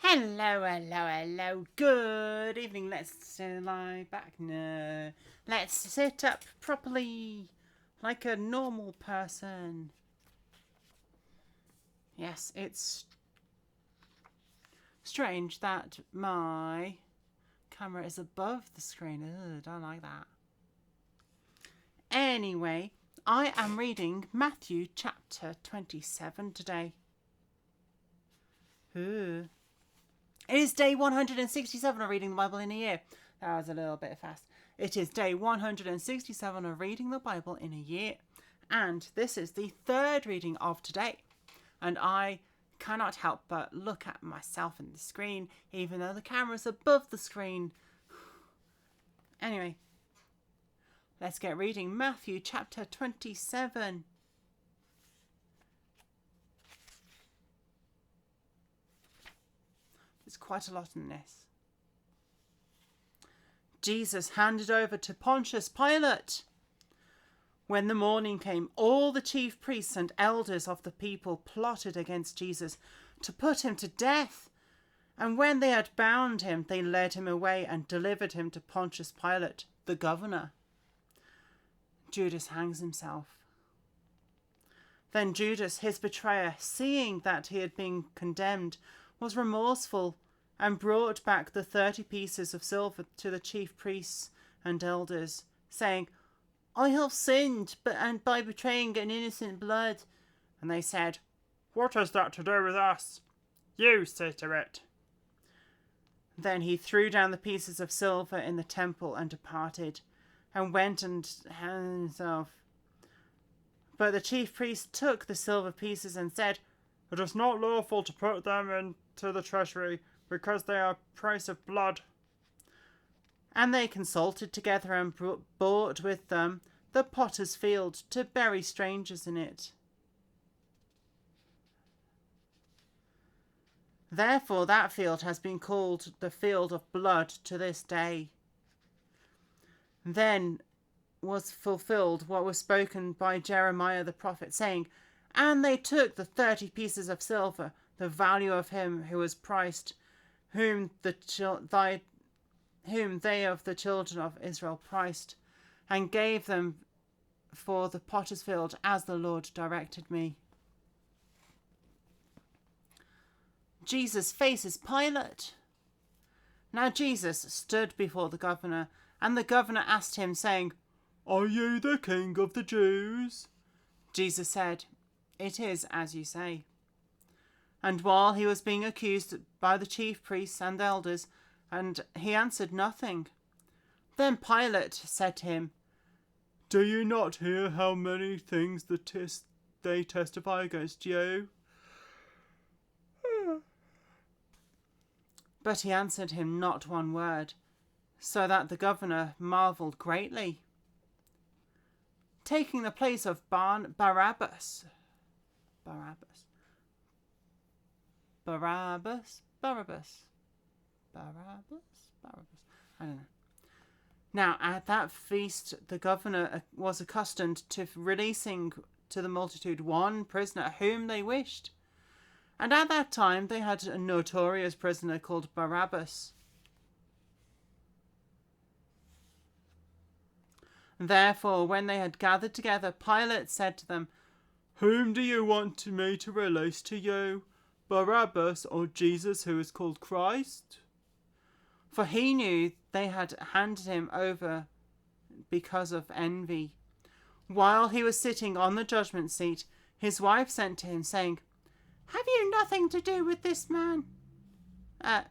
Hello, hello, hello. Good evening. Let's lie back. No. Let's sit up properly like a normal person. Yes, it's strange that my camera is above the screen. Ugh, don't like that. Anyway, I am reading Matthew chapter 27 today. Ooh. It is day 167 of reading the Bible in a year. That was a little bit fast. It is day 167 of reading the Bible in a year. And this is the third reading of today. And I cannot help but look at myself in the screen, even though the camera's above the screen. Anyway, let's get reading Matthew chapter 27. There's quite a lot in this. Jesus handed over to Pontius Pilate. When the morning came, all the chief priests and elders of the people plotted against Jesus to put him to death. And when they had bound him, they led him away and delivered him to Pontius Pilate, the governor. Judas hangs himself. Then Judas, his betrayer, seeing that he had been condemned, was remorseful and brought back the 30 pieces of silver to the chief priests and elders, saying, I have sinned and by betraying an innocent blood. And they said, What has that to do with us? You see to it. Then he threw down the pieces of silver in the temple and departed, and went and hanged himself. But the chief priest took the silver pieces and said, It is not lawful to put them into the treasury, because they are price of blood. And they consulted together and bought with them the potter's field to bury strangers in it. Therefore that field has been called the field of blood to this day. Then was fulfilled what was spoken by Jeremiah the prophet, saying, And they took the 30 pieces of silver, the value of him who was priced, whom they of the children of Israel priced, and gave them for the potter's field, as the Lord directed me. Jesus faces Pilate. Now Jesus stood before the governor, and the governor asked him, saying, Are you the king of the Jews? Jesus said, It is as you say. And while he was being accused by the chief priests and elders, and he answered nothing. Then Pilate said to him, Do you not hear how many things they testify against you? But he answered him not one word, so that the governor marvelled greatly. Taking the place of Barabbas, I don't know. Now, at that feast, the governor was accustomed to releasing to the multitude one prisoner whom they wished. And at that time, they had a notorious prisoner called Barabbas. Therefore, when they had gathered together, Pilate said to them, Whom do you want me to release to you, Barabbas or Jesus who is called Christ? For he knew they had handed him over because of envy. While he was sitting on the judgment seat, his wife sent to him, saying, Have you nothing to do with this man? Have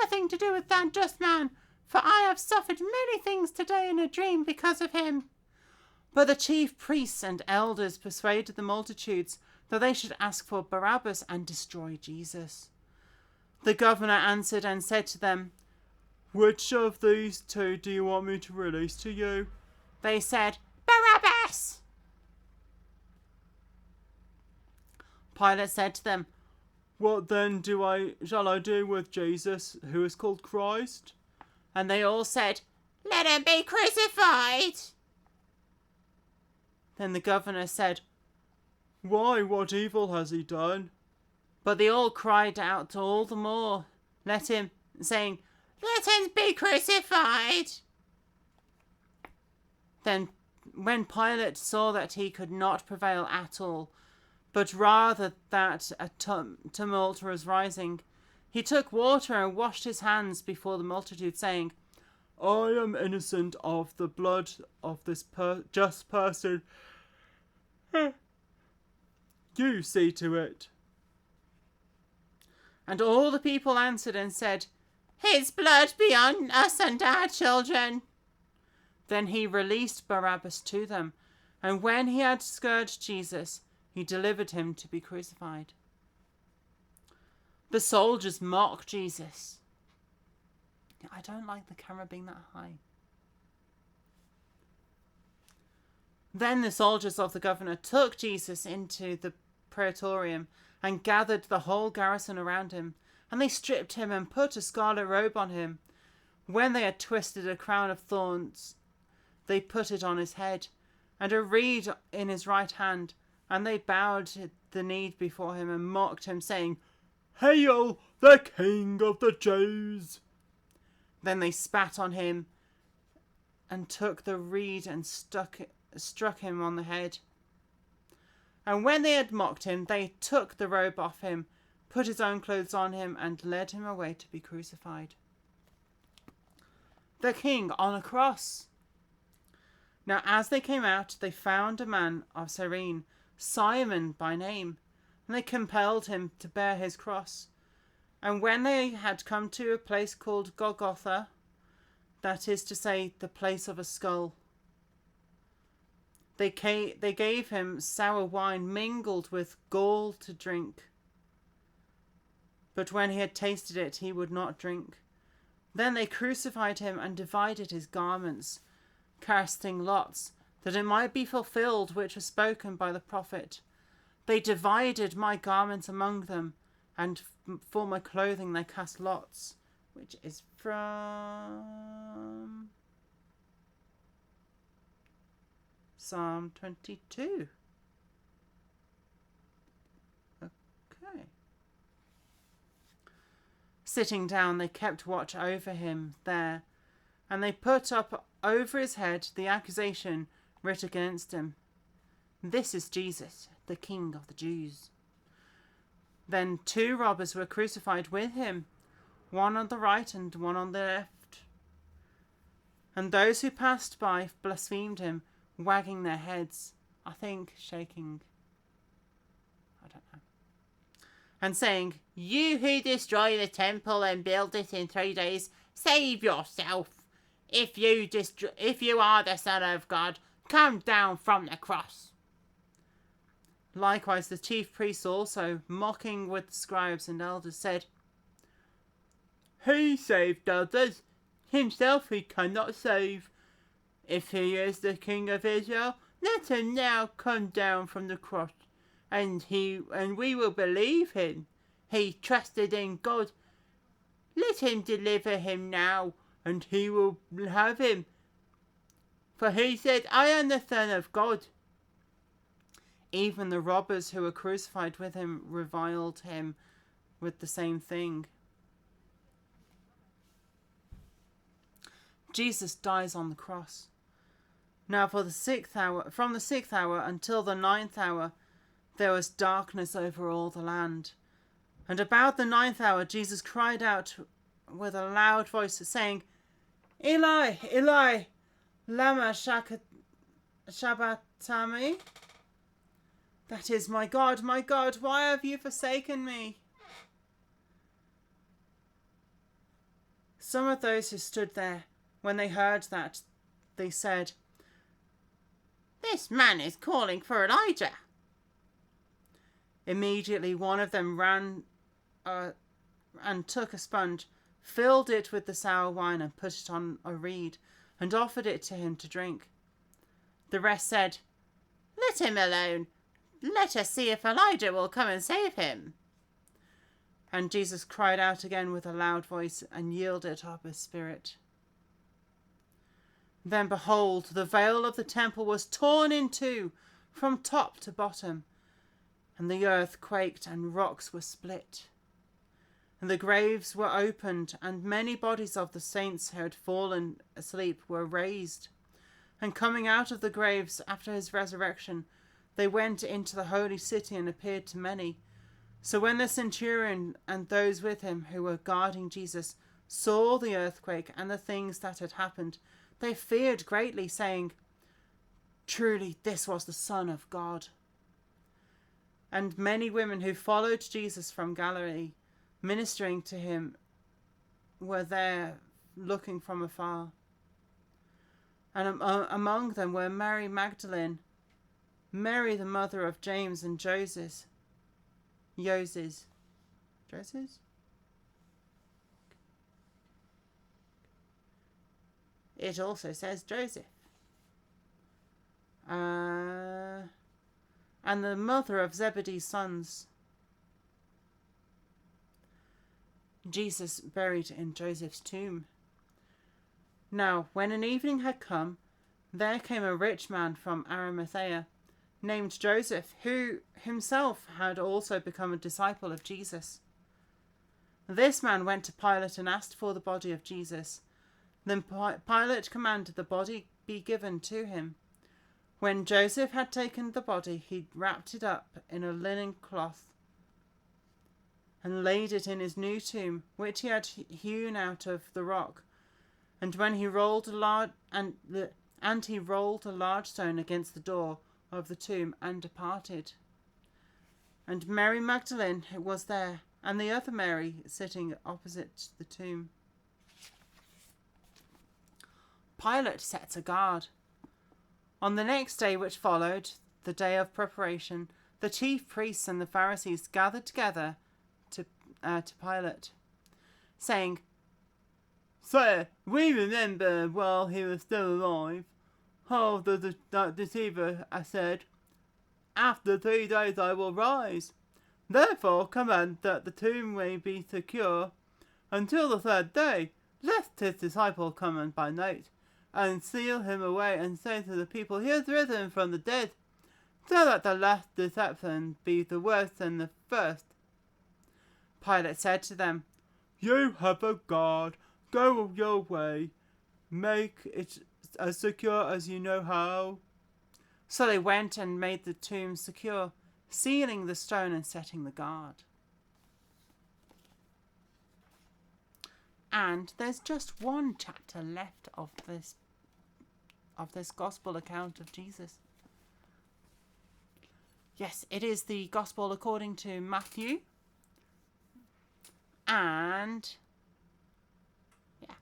nothing to do with that just man, for I have suffered many things today in a dream because of him. But the chief priests and elders persuaded the multitudes that they should ask for Barabbas and destroy Jesus. The governor answered and said to them, Which of these two do you want me to release to you? They said, Barabbas! Pilate said to them, What then shall I do with Jesus, who is called Christ? And they all said, Let him be crucified! Then the governor said, Why, what evil has he done? But they all cried out all the more, saying, "Let him be crucified." Then when Pilate saw that he could not prevail at all, but rather that a tumult was rising, he took water and washed his hands before the multitude, saying, "I am innocent of the blood of this just person. You see to it." And all the people answered and said, "His blood be on us and our children." Then he released Barabbas to them, and when he had scourged Jesus, he delivered him to be crucified. The soldiers mocked Jesus. I don't like the camera being that high. Then the soldiers of the governor took Jesus into the praetorium and gathered the whole garrison around him, and they stripped him and put a scarlet robe on him. When they had twisted a crown of thorns, they put it on his head, and a reed in his right hand, and they bowed the knee before him and mocked him, saying, "Hail, the King of the Jews!" Then they spat on him and took the reed and struck him on the head. And when they had mocked him, they took the robe off him, put his own clothes on him, and led him away to be crucified. The king on a cross. Now as they came out, they found a man of Cyrene, Simon by name, and they compelled him to bear his cross. And when they had come to a place called Golgotha, that is to say, the place of a skull, they gave him sour wine mingled with gall to drink. But when he had tasted it, he would not drink. Then they crucified him and divided his garments, casting lots, that it might be fulfilled which was spoken by the prophet. They divided my garments among them, and for my clothing they cast lots, which is from Psalm 22. Okay. Sitting down, they kept watch over him there, and they put up over his head the accusation writ against him, "This is Jesus, the King of the Jews." Then 2 robbers were crucified with him, one on the right and one on the left. And those who passed by blasphemed him, wagging their heads, I think shaking, I don't know, and saying, "You who destroy the temple and build it in 3 days, save yourself. If you are the Son of God, come down from the cross." Likewise the chief priests also, mocking with the scribes and elders, said, "He saved others, himself he cannot save. If he is the King of Israel, let him now come down from the cross, and we will believe him. He trusted in God. Let him deliver him now, and he will have him. For he said, 'I am the Son of God.'" Even the robbers who were crucified with him reviled him with the same thing. Jesus dies on the cross. Now from the 6th hour until the 9th hour, there was darkness over all the land. And about the 9th hour, Jesus cried out with a loud voice, saying, "Eli, Eli, lama sabachthani?" That is, my God, why have you forsaken me?" Some of those who stood there, when they heard that, they said, "This man is calling for Elijah." Immediately one of them ran and took a sponge, filled it with the sour wine and put it on a reed, and offered it to him to drink. The rest said, "Let him alone. Let us see if Elijah will come and save him." And Jesus cried out again with a loud voice and yielded up his spirit. Then behold, the veil of the temple was torn in two from top to bottom, And the earth quaked, and rocks were split. And the graves were opened, and many bodies of the saints who had fallen asleep were raised. And coming out of the graves after his resurrection, they went into the holy city and appeared to many. So when the centurion and those with him who were guarding Jesus saw the earthquake and the things that had happened, they feared greatly, saying, "Truly this was the Son of God." And many women who followed Jesus from Galilee, ministering to him, were there looking from afar. And among them were Mary Magdalene, Mary the mother of James and Joses. It also says Joseph. And the mother of Zebedee's sons. Jesus buried in Joseph's tomb. Now, when an evening had come, there came a rich man from Arimathea, named Joseph, who himself had also become a disciple of Jesus. This man went to Pilate and asked for the body of Jesus. Then Pilate commanded the body be given to him. When Joseph had taken the body, he wrapped it up in a linen cloth and laid it in his new tomb, which he had hewn out of the rock. And when he rolled a large stone against the door of the tomb and departed. And Mary Magdalene was there, and the other Mary sitting opposite the tomb. Pilate sets a guard. On the next day which followed, the day of preparation, the chief priests and the Pharisees gathered together to Pilate, saying, "Sir, we remember while he was still alive, how the deceiver said, 'After 3 days I will rise.' Therefore command that the tomb may be secure until the 3rd day, lest his disciple come in by night, and seal him away, and say to the people, 'He has risen from the dead,' so that the last deception be the worse than the first." Pilate said to them, "You have a guard. Go your way. Make it as secure as you know how." So they went and made the tomb secure, sealing the stone and setting the guard. And there's just one chapter left of this gospel account of Jesus. Yes, it is the gospel according to Matthew. And yeah.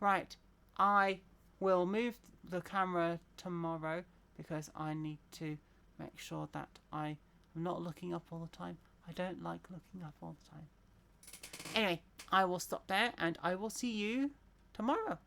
Right, I will move the camera tomorrow because I need to make sure that I am not looking up all the time. I don't like looking up all the time. Anyway, I will stop there and I will see you tomorrow.